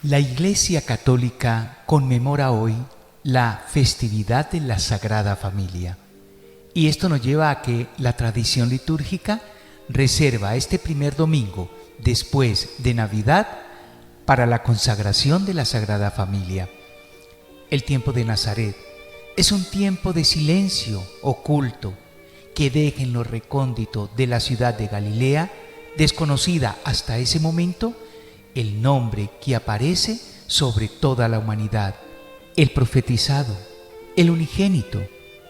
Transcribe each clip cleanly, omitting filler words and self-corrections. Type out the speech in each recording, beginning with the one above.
La Iglesia Católica conmemora hoy la festividad de la Sagrada Familia. Y esto nos lleva a que la tradición litúrgica reserva este primer domingo después de Navidad para la consagración de la Sagrada Familia. El tiempo de Nazaret es un tiempo de silencio oculto que deja en lo recóndito de la ciudad de Galilea, desconocida hasta ese momento, el nombre que aparece sobre toda la humanidad, el profetizado, el unigénito,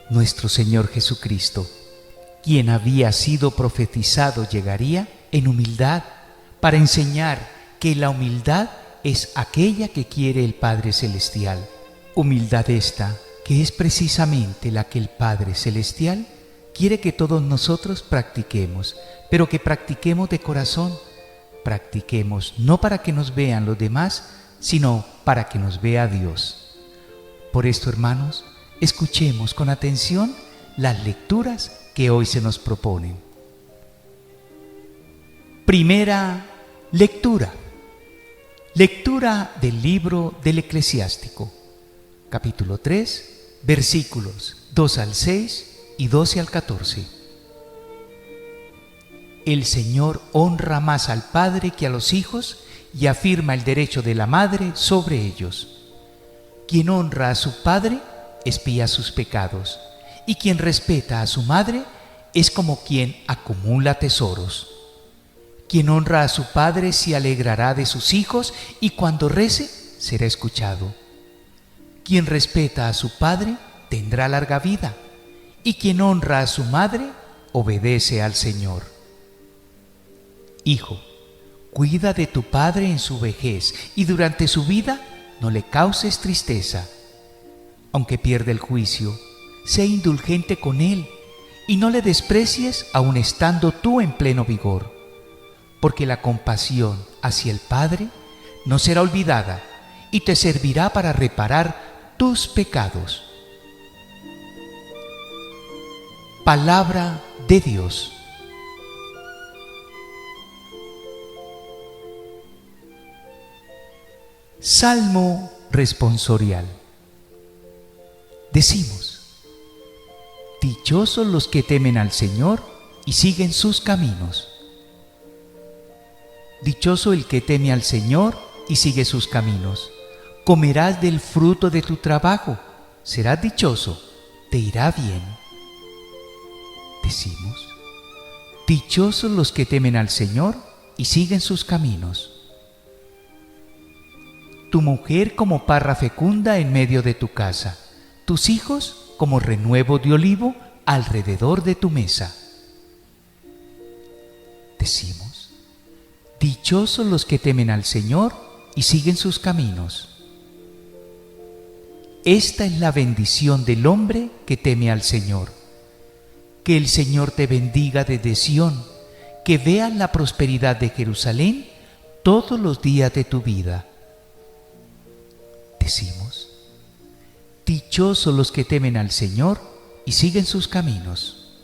nuestro Señor Jesucristo, quien había sido profetizado llegaría en humildad para enseñar que la humildad es aquella que quiere el Padre Celestial. Humildad esta que es precisamente la que el Padre Celestial quiere que todos nosotros practiquemos, pero que practiquemos de corazón. Practiquemos no para que nos vean los demás, sino para que nos vea Dios. Por esto, hermanos, escuchemos con atención las lecturas que hoy se nos proponen. Primera lectura. Lectura del libro del Eclesiástico, capítulo 3, versículos 2 al 6 y 12 al 14. El Señor honra más al padre que a los hijos y afirma el derecho de la madre sobre ellos. Quien honra a su padre expía sus pecados, y quien respeta a su madre es como quien acumula tesoros. Quien honra a su padre se alegrará de sus hijos, y cuando rece será escuchado. Quien respeta a su padre tendrá larga vida, y quien honra a su madre obedece al Señor. Hijo, cuida de tu padre en su vejez, y durante su vida no le causes tristeza. Aunque pierda el juicio, sé indulgente con él, y no le desprecies aun estando tú en pleno vigor, porque la compasión hacia el Padre no será olvidada y te servirá para reparar tus pecados. Palabra de Dios. Salmo responsorial. Decimos: dichosos los que temen al Señor y siguen sus caminos. Dichoso el que teme al Señor y sigue sus caminos. Comerás del fruto de tu trabajo, serás dichoso, te irá bien. Decimos: dichosos los que temen al Señor y siguen sus caminos. Tu mujer como parra fecunda en medio de tu casa, tus hijos como renuevo de olivo alrededor de tu mesa. Decimos: dichosos los que temen al Señor y siguen sus caminos. Esta es la bendición del hombre que teme al Señor. Que el Señor te bendiga desde Sión, que veas la prosperidad de Jerusalén todos los días de tu vida. Decimos: dichosos los que temen al Señor y siguen sus caminos.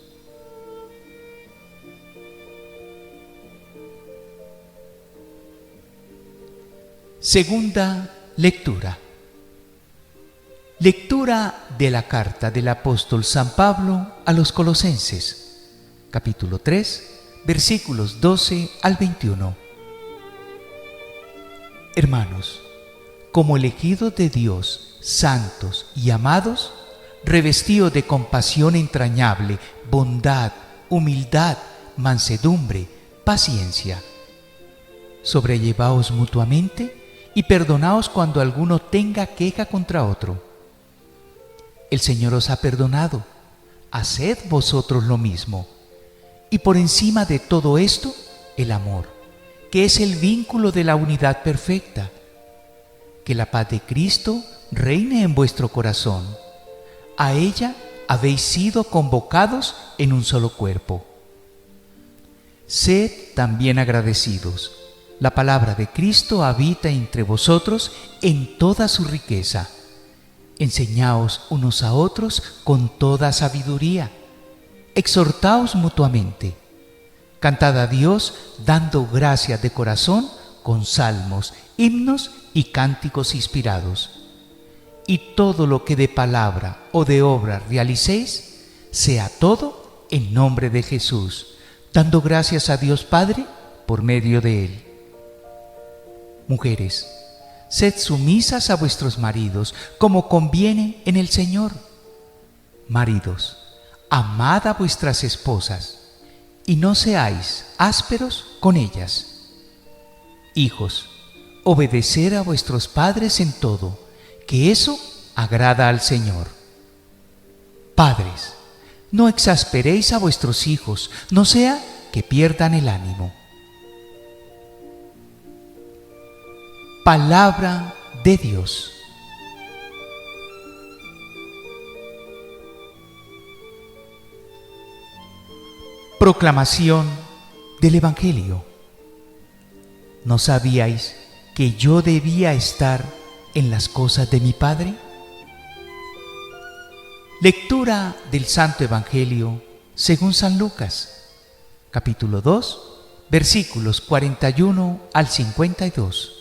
Segunda lectura. Lectura de la carta del apóstol San Pablo a los Colosenses, capítulo 3, versículos 12 al 21. Hermanos, como elegidos de Dios, santos y amados, revestidos de compasión entrañable, bondad, humildad, mansedumbre, paciencia. Sobrellevaos mutuamente y perdonaos cuando alguno tenga queja contra otro. El Señor os ha perdonado, haced vosotros lo mismo. Y por encima de todo esto, el amor, que es el vínculo de la unidad perfecta. Que la paz de Cristo reine en vuestro corazón. A ella habéis sido convocados en un solo cuerpo. Sed también agradecidos. La palabra de Cristo habita entre vosotros en toda su riqueza. Enseñaos unos a otros con toda sabiduría. Exhortaos mutuamente. Cantad a Dios dando gracias de corazón con salmos, himnos y cánticos inspirados. Y todo lo que de palabra o de obra realicéis, sea todo en nombre de Jesús, dando gracias a Dios Padre por medio de Él. Mujeres, sed sumisas a vuestros maridos, como conviene en el Señor. Maridos, amad a vuestras esposas, y no seáis ásperos con ellas. Hijos, obedecer a vuestros padres en todo, que eso agrada al Señor. Padres, no exasperéis a vuestros hijos, no sea que pierdan el ánimo. Palabra de Dios. Proclamación del Evangelio. ¿No sabíais que yo debía estar en las cosas de mi Padre? Lectura del Santo Evangelio según San Lucas, capítulo 2, versículos 41 al 52.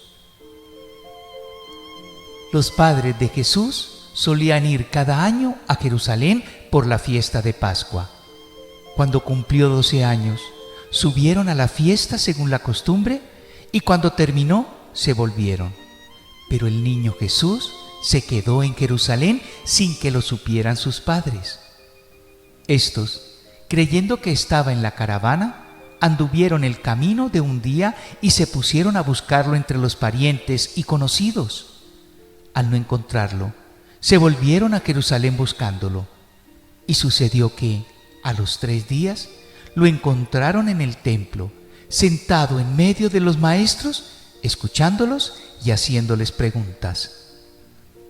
Los padres de Jesús solían ir cada año a Jerusalén por la fiesta de Pascua. Cuando cumplió 12 años, subieron a la fiesta según la costumbre y cuando terminó, se volvieron. Pero el niño Jesús se quedó en Jerusalén sin que lo supieran sus padres. Estos, creyendo que estaba en la caravana, anduvieron el camino de un día y se pusieron a buscarlo entre los parientes y conocidos. Al no encontrarlo, se volvieron a Jerusalén buscándolo. Y sucedió que, a los 3 días, lo encontraron en el templo, sentado en medio de los maestros, escuchándolos y haciéndoles preguntas.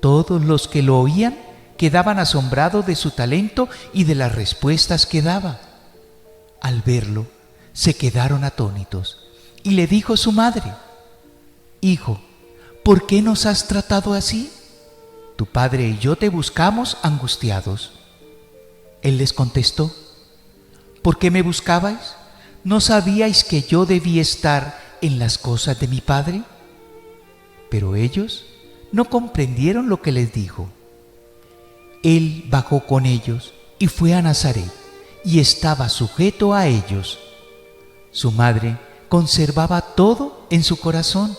Todos los que lo oían quedaban asombrados de su talento y de las respuestas que daba. Al verlo, se quedaron atónitos y le dijo su madre: «Hijo, ¿por qué nos has tratado así? Tu padre y yo te buscamos angustiados». Él les contestó: «¿Por qué me buscabais? ¿No sabíais que yo debía estar en las cosas de mi Padre?» Pero ellos no comprendieron lo que les dijo. Él bajó con ellos y fue a Nazaret, y estaba sujeto a ellos. Su madre conservaba todo en su corazón,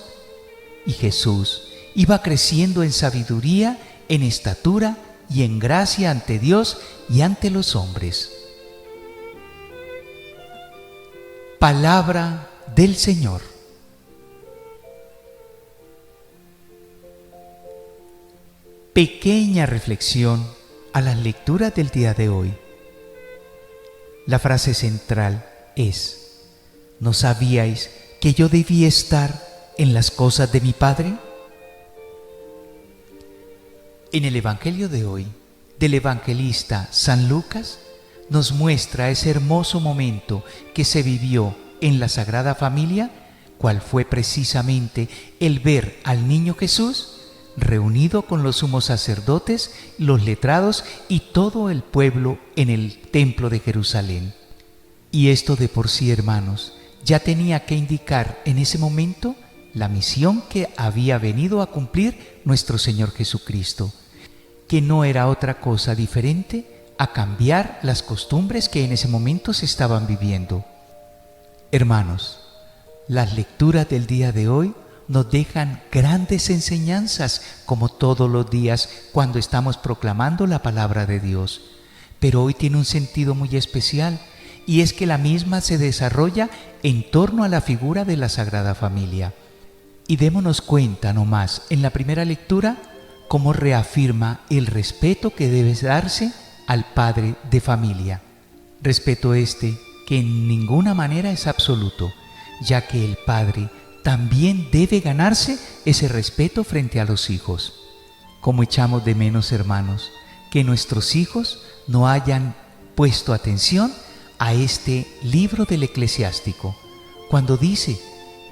y Jesús iba creciendo en sabiduría, en estatura y en gracia ante Dios y ante los hombres. Palabra del Señor. Pequeña reflexión a las lecturas del día de hoy. La frase central es: ¿no sabíais que yo debía estar en las cosas de mi Padre? En el Evangelio de hoy, del evangelista San Lucas, nos muestra ese hermoso momento que se vivió en la Sagrada Familia, cual fue precisamente el ver al niño Jesús reunido con los sumos sacerdotes, los letrados y todo el pueblo en el templo de Jerusalén. Y esto de por sí, hermanos, ya tenía que indicar en ese momento la misión que había venido a cumplir nuestro Señor Jesucristo, que no era otra cosa diferente a cambiar las costumbres que en ese momento se estaban viviendo. Hermanos, las lecturas del día de hoy nos dejan grandes enseñanzas, como todos los días cuando estamos proclamando la palabra de Dios. Pero hoy tiene un sentido muy especial, y es que la misma se desarrolla en torno a la figura de la Sagrada Familia. Y démonos cuenta nomás en la primera lectura cómo reafirma el respeto que debe darse al padre de familia. Respeto este que en ninguna manera es absoluto, ya que el padre también debe ganarse ese respeto frente a los hijos. Como echamos de menos, hermanos, que nuestros hijos no hayan puesto atención a este libro del Eclesiástico, cuando dice: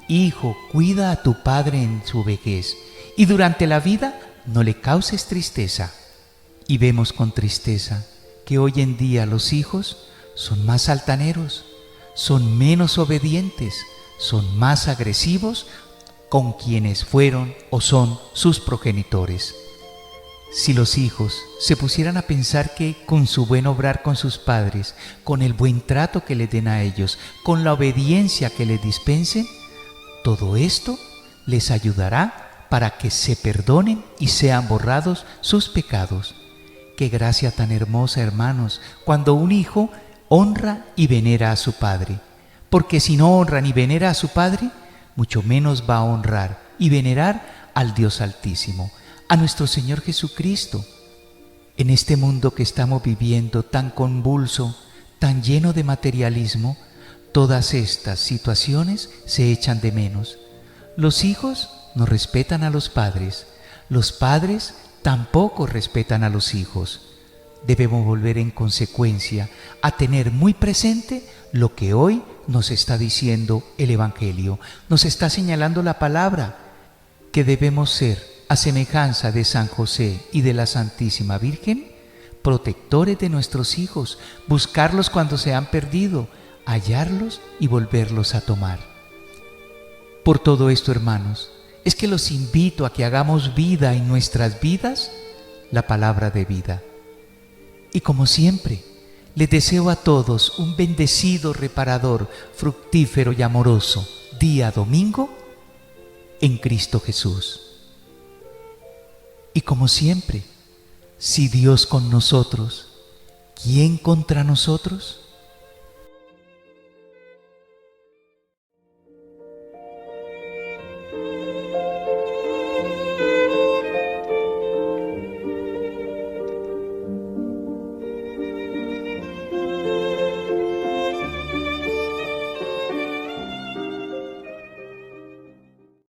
«Hijo, cuida a tu padre en su vejez, y durante la vida no le causes tristeza». Y vemos con tristeza que hoy en día los hijos son más altaneros, son menos obedientes, son más agresivos con quienes fueron o son sus progenitores. Si los hijos se pusieran a pensar que con su buen obrar con sus padres, con el buen trato que les den a ellos, con la obediencia que les dispensen, todo esto les ayudará para que se perdonen y sean borrados sus pecados. Qué gracia tan hermosa, hermanos, cuando un hijo honra y venera a su padre. Porque si no honra ni venera a su padre, mucho menos va a honrar y venerar al Dios Altísimo, a nuestro Señor Jesucristo. En este mundo que estamos viviendo tan convulso, tan lleno de materialismo, todas estas situaciones se echan de menos. Los hijos no respetan a los padres tampoco respetan a los hijos. Debemos volver en consecuencia a tener muy presente lo que hoy nos está diciendo el Evangelio, nos está señalando la palabra, que debemos ser, a semejanza de San José y de la Santísima Virgen, protectores de nuestros hijos, buscarlos cuando se han perdido, hallarlos y volverlos a tomar. Por todo esto, hermanos, es que los invito a que hagamos vida en nuestras vidas la palabra de vida. Y como siempre, les deseo a todos un bendecido, reparador, fructífero y amoroso día domingo en Cristo Jesús. Y como siempre, si Dios con nosotros, ¿quién contra nosotros?